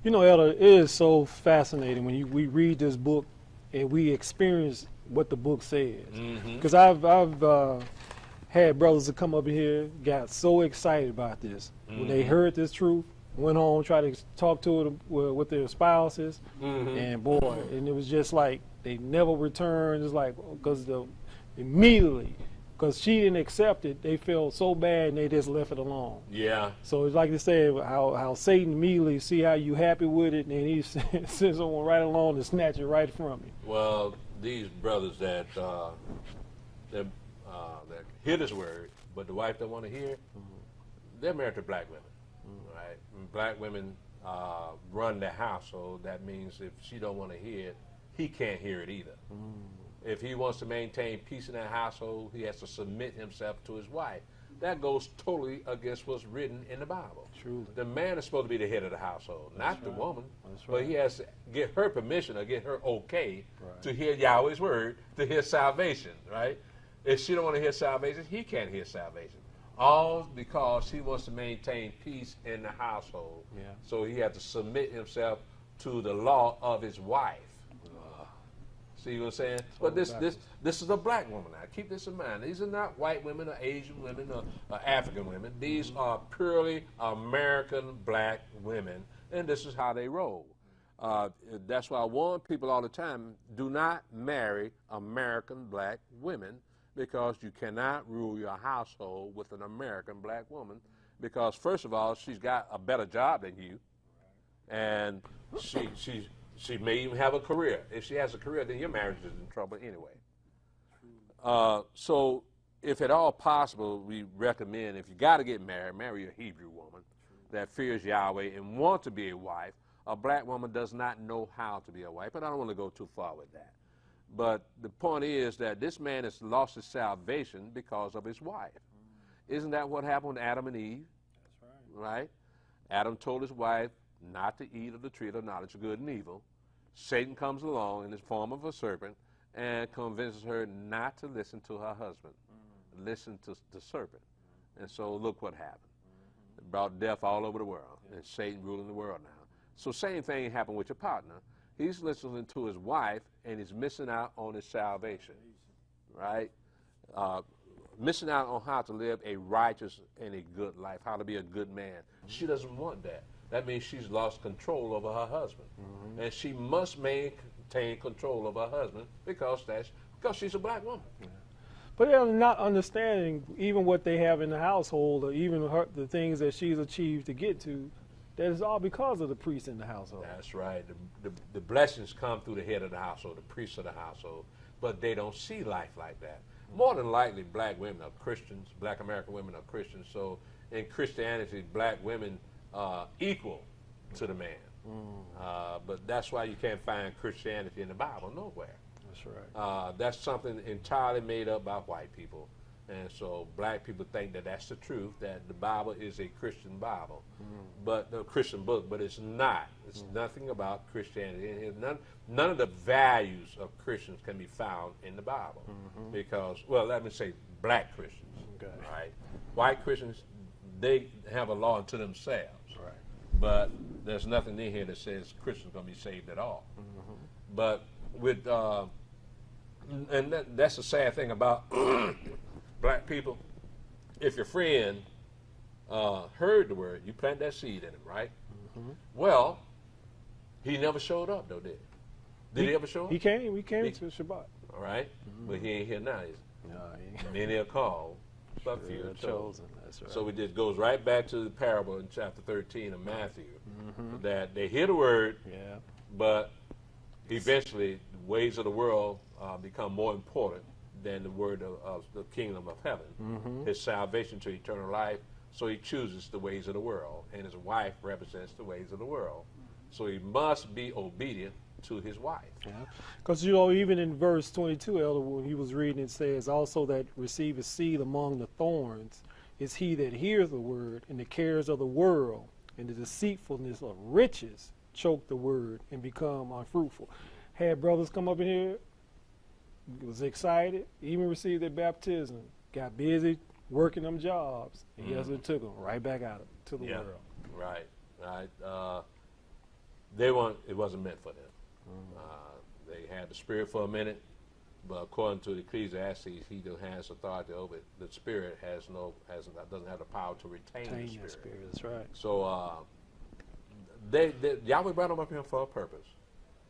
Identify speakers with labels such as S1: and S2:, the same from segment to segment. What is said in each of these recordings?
S1: You know, Elder, it is so fascinating when we read this book and we experience what the book says. Because I've had brothers that come up here, got so excited about this. When they heard this truth, went home, tried to talk to it with their spouses, and boy, and it was just like they never returned. It's like, because immediately, because she didn't accept it, they felt so bad and they just left it alone.
S2: Yeah.
S1: So it's like they say, how Satan immediately see how you happy with it, and then he sends someone right along to snatch it right from you.
S2: Well, these brothers that hear this word, but the wife don't want to hear, they're married to black women, right? And black women run the household. That means if she don't want to hear it, he can't hear it either. If he wants to maintain peace in that household, he has to submit himself to his wife. That goes totally against what's written in the Bible.
S1: Truly.
S2: The man is supposed to be the head of the household, not the woman.
S1: That's
S2: But
S1: right.
S2: he has to get her permission or get her okay to hear Yahweh's word, to hear salvation, right? If she don't want to hear salvation, he can't hear salvation. All because he wants to maintain peace in the household.
S1: Yeah.
S2: So he has to submit himself to the law of his wife. See what I'm saying? But this is a black woman now. Keep this in mind. These are not white women or Asian women or African women. These are purely American black women, and this is how they roll. That's why I warn people all the time, do not marry American black women, because you cannot rule your household with an American black woman, because first of all, she's got a better job than you, and she may even have a career. If she has a career, then your marriage is in trouble anyway. So if at all possible, we recommend, if you got to get married, marry a Hebrew woman that fears Yahweh and wants to be a wife. A black woman does not know how to be a wife, but I don't want to go too far with that. But the point is that this man has lost his salvation because of his wife. Isn't that what happened with Adam and Eve?
S1: That's right.
S2: Right? Adam told his wife not to eat of the tree of the knowledge of good and evil. Satan comes along in the form of a serpent and convinces her not to listen to her husband, listen to the serpent. And so look what happened. It brought death all over the world, and Satan ruling the world now. So same thing happened with your partner. He's listening to his wife, and he's missing out on his salvation, right? Missing out on how to live a righteous and a good life, how to be a good man. She doesn't want that. That means she's lost control over her husband. And she must maintain control of her husband because she's a black woman.
S1: Yeah. But they're not understanding even what they have in the household, or even the things that she's achieved to get to. That is all because of the priest in the household.
S2: That's right. The blessings come through the head of the household, the priest of the household, but they don't see life like that. More than likely, black women are Christians, black American women are Christians, so in Christianity, black women equal to the man. But that's why you can't find Christianity in the Bible nowhere.
S1: That's right.
S2: That's something entirely made up by white people. And so black people think that that's the truth, that the Bible is a Christian Bible, but a Christian book, but it's not. It's nothing about Christianity. And none of the values of Christians can be found in the Bible because, well, let me say black Christians, right? White Christians, they have a law unto themselves,
S1: Right.
S2: but there's nothing in here that says Christians are going to be saved at all. But with, and that's the sad thing about black people. If your friend heard the word, you plant that seed in him, right? Well, he never showed up, though, did he? Did he ever show up?
S1: He came to Shabbat.
S2: All right, but he ain't here now, is
S1: No,
S2: he? Many are called, but few are chosen.
S1: That's right.
S2: So it just goes right back to the parable in chapter 13 of Matthew, that they hear the word, but eventually the ways of the world become more important than the word of the kingdom of heaven, his salvation to eternal life. So he chooses the ways of the world, and his wife represents the ways of the world. So he must be obedient to his wife.
S1: Because, you know, even in verse 22, Elder, when he was reading, it says, also that receiveth seed among the thorns is he that hears the word, and the cares of the world and the deceitfulness of riches choke the word and become unfruitful. Had brothers come up in here, was excited, even received their baptism, got busy working them jobs, and yes, it took them right back out to the world.
S2: Right. it wasn't meant for them. They had the spirit for a minute, but according to Ecclesiastes, he who has authority over it, the spirit doesn't have the power to retain the spirit.
S1: That's right.
S2: So Yahweh brought them up here for a purpose.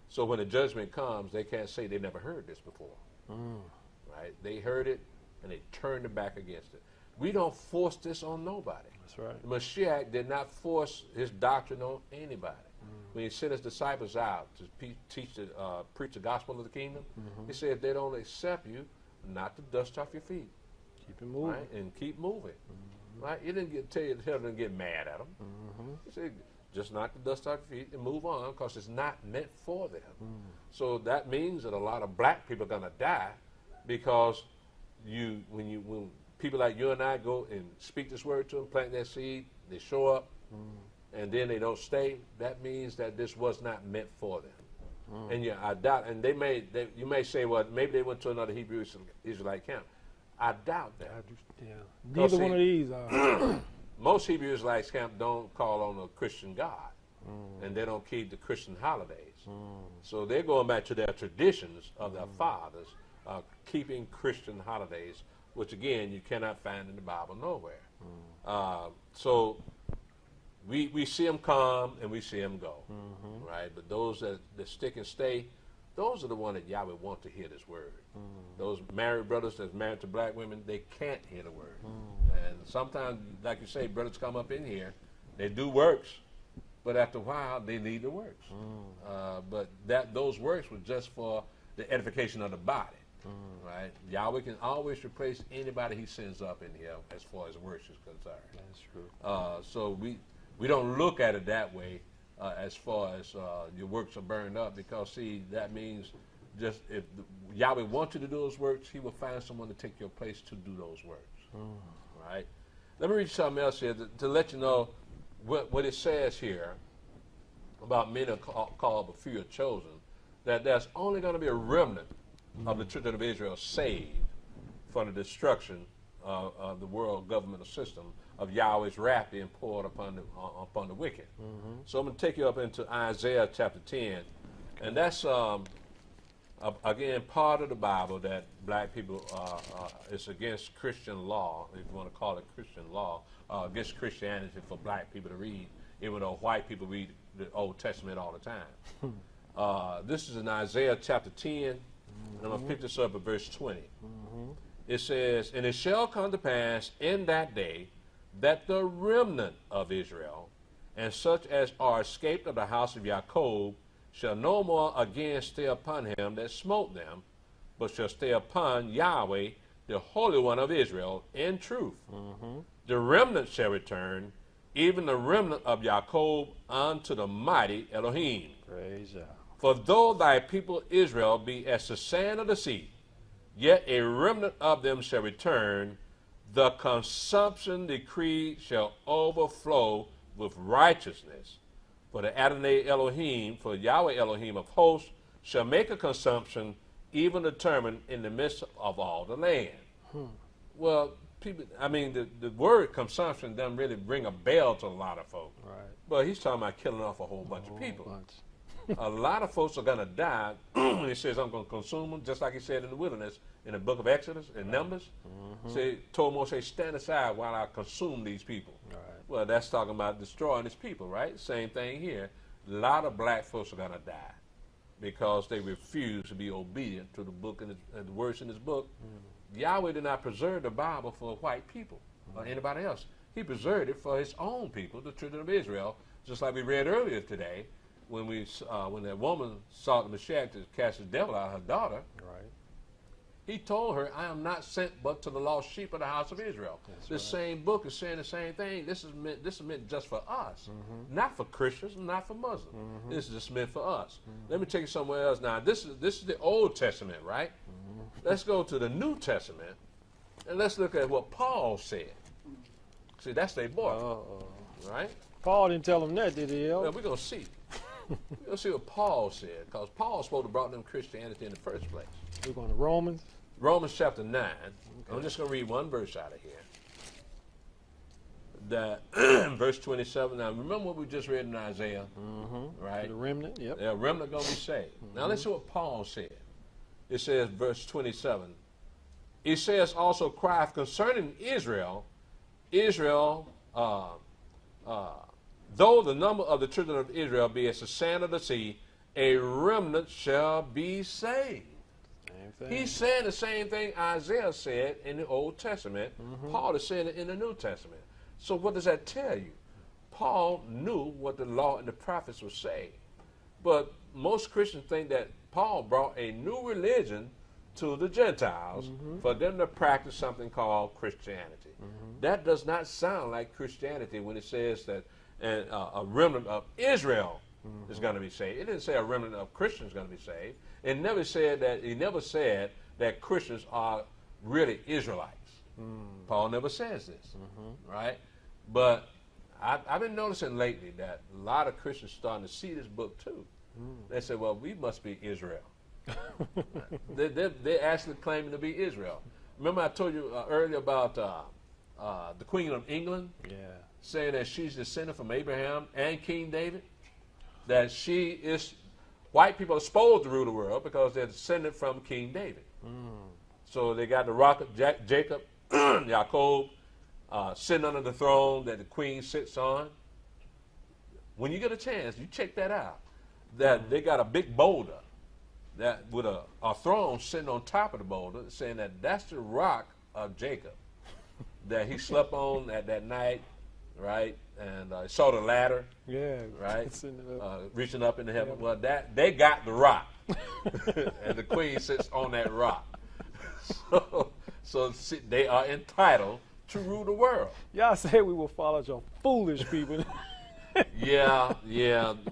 S2: So when the judgment comes, they can't say they never heard this before. Right? They heard it and they turned their back against it. We don't force this on nobody.
S1: That's right.
S2: Mashiach did not force his doctrine on anybody. When he sent his disciples out to preach the gospel of the kingdom, he said, if they don't accept you, not to dust off your feet.
S1: Keep it moving.
S2: Right? And keep moving. Right? He didn't tell them to get mad at them. He said, just not to dust off your feet and move on, because it's not meant for them. So that means that a lot of black people are going to die, because when people like you and I go and speak this word to them, plant that seed, they show up, and then they don't stay, that means that this was not meant for them. And I doubt, and you may say, well, maybe they went to another Hebrew Israelite camp. I doubt that.
S1: Neither one of these are.
S2: Most Hebrew Israelites camp don't call on a Christian God, and they don't keep the Christian holidays. So they're going back to their traditions of their fathers, keeping Christian holidays, which again you cannot find in the Bible nowhere. So we see them come and we see them go, right? But those that stick and stay, those are the ones that Yahweh want to hear this word. Those married brothers that's married to black women, they can't hear the word. And sometimes, like you say, brothers come up in here, they do works, but after a while, they leave the works. But those works were just for the edification of the body, right? Yahweh can always replace anybody he sends up in here as far as works is concerned.
S1: That's true.
S2: So we don't look at it that way as far as your works are burned up, because, see, that means just if Yahweh wants you to do those works, he will find someone to take your place to do those works. Right? Let me read something else here to let you know what it says here about many are called, but few are chosen, that there's only going to be a remnant of the children of Israel saved from the destruction of the world governmental system of Yahweh's wrath being poured upon the wicked. So I'm going to take you up into Isaiah chapter 10, and that's again part of the Bible that black people is against Christian law, if you want to call it Christian law, against Christianity for black people to read, even though white people read the Old Testament all the time. This is in Isaiah chapter 10, and I'm going to pick this up at verse 20. It says, and it shall come to pass in that day that the remnant of Israel, and such as are escaped of the house of Jacob, shall no more again stay upon him that smote them, but shall stay upon Yahweh, the Holy One of Israel, in truth. The remnant shall return, even the remnant of Jacob, unto the mighty Elohim.
S1: Praise God.
S2: For though thy people Israel be as the sand of the sea, yet a remnant of them shall return. The consumption decree shall overflow with righteousness. For the Adonai Elohim, for Yahweh Elohim of hosts, shall make a consumption even determined in the midst of all the land. Well, people, I mean, the word consumption doesn't really ring a bell to a lot of folks.
S1: Right.
S2: But he's talking about killing off a whole bunch of people. A lot of folks are going to die when he says, I'm going to consume them, just like he said in the wilderness, in the book of Exodus, in Numbers. Say, told Moshe, stand aside while I consume these people.
S1: Right.
S2: Well, that's talking about destroying his people, right? Same thing here. A lot of black folks are going to die because they refuse to be obedient to the book and the words in this book. Yahweh did not preserve the Bible for white people or anybody else. He preserved it for his own people, the children of Israel, just like we read earlier today when that woman sought the Mashiach to cast the devil out of her daughter.
S1: Right.
S2: He told her, I am not sent but to the lost sheep of the house of Israel. This same book is saying the same thing. This is meant just for us, not for Christians, not for Muslims. This is just meant for us. Let me take you somewhere else now. This is the Old Testament, right? Let's go to the New Testament, and let's look at what Paul said. See, that's their boy, right?
S1: Paul didn't tell them that, did he?
S2: Well, we're going to see. We're going to see what Paul said, because Paul's supposed to brought them Christianity in the first place.
S1: We're going to Romans.
S2: Romans chapter 9. Okay. I'm just going to read one verse out of here. that verse 27. Now, remember what we just read in Isaiah, right?
S1: The remnant, yep.
S2: The remnant going to be saved. Now, let's see what Paul said. It says, verse 27. It says also, cry concerning Israel, though the number of the children of Israel be as the sand of the sea, a remnant shall be saved. He's saying the same thing Isaiah said in the Old Testament. Paul is saying it in the New Testament. So what does that tell you? Paul knew what the law and the prophets were saying. But most Christians think that Paul brought a new religion to the Gentiles for them to practice something called Christianity. That does not sound like Christianity when it says that a remnant of Israel is going to be saved. It didn't say a remnant of Christians is going to be saved. It never said that. He never said that Christians are really Israelites. Paul never says this, right? But I've been noticing lately that a lot of Christians starting to see this book too. They say, well, we must be Israel. They're actually claiming to be Israel. Remember I told you earlier about the Queen of England saying that she's descended from Abraham and King David? That she is, white people are supposed to rule the world because they're descended from King David. So they got the rock of Jacob, Jacob, sitting under the throne that the queen sits on. When you get a chance, you check that out. That they got a big boulder that with a throne sitting on top of the boulder, saying that that's the rock of Jacob that he slept on at that night, right? And saw the ladder, right? Reaching up into heaven. Well, that they got the rock, and the queen sits on that rock. So they are entitled to rule the world.
S1: Y'all said we will follow your foolish people.
S2: Yeah.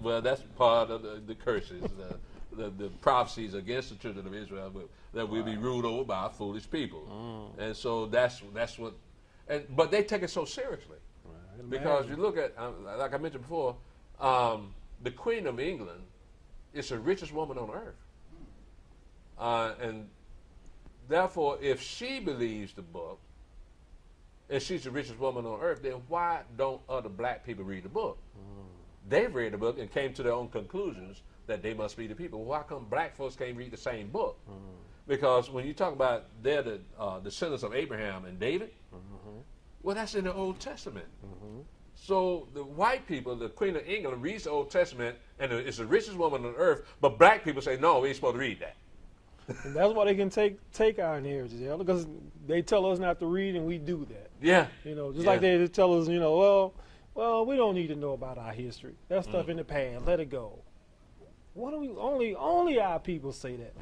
S2: Well, that's part of the curses, the prophecies against the children of Israel, that we'll be ruled over by foolish people. And so that's what. But they take it so seriously. Because you look at, like I mentioned before, the Queen of England is the richest woman on earth. And therefore, if she believes the book, and she's the richest woman on earth, then why don't other black people read the book? They've read the book and came to their own conclusions that they must be the people. Why come black folks can't read the same book? Because when you talk about they're the descendants of Abraham and David, well, that's in the Old Testament. So the white people, the Queen of England, reads the Old Testament, and it's the richest woman on earth, but black people say, no, we ain't supposed to read that.
S1: And that's why they can take our inheritance, because they tell us not to read, and we do that.
S2: Yeah.
S1: Just like they tell us, well, we don't need to know about our history. That stuff in the past, let it go. What do we, only our people say that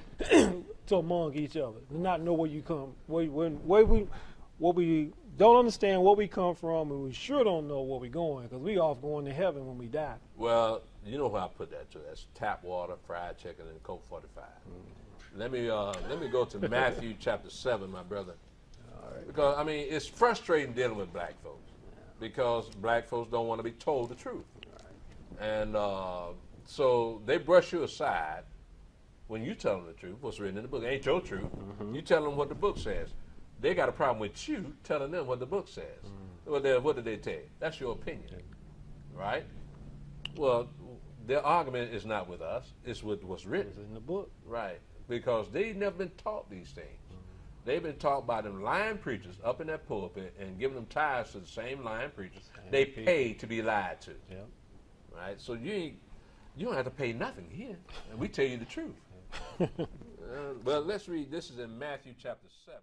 S1: to among each other, to not know where you come, what we don't understand where we come from, and we sure don't know where we're going, because we off going to heaven when we die.
S2: Well, you know where I put that to. That's tap water, fried chicken, and Coke 45. Let me go to Matthew chapter 7, my brother. All right. Because I mean, it's frustrating dealing with black folks, because black folks don't want to be told the truth, and so they brush you aside when you tell them the truth. What's written in the book ain't your truth. You tell them what the book says. They got a problem with you telling them what the book says. Well, what did they tell you? That's your opinion, right? Well, their argument is not with us. It's with what's written.
S1: It's in the book.
S2: Right, because they've never been taught these things. They've been taught by them lying preachers up in that pulpit and giving them tithes to the same lying preachers. They pay to be lied to, right? So you don't have to pay nothing here, and we tell you the truth. Well, let's read. This is in Matthew chapter 7.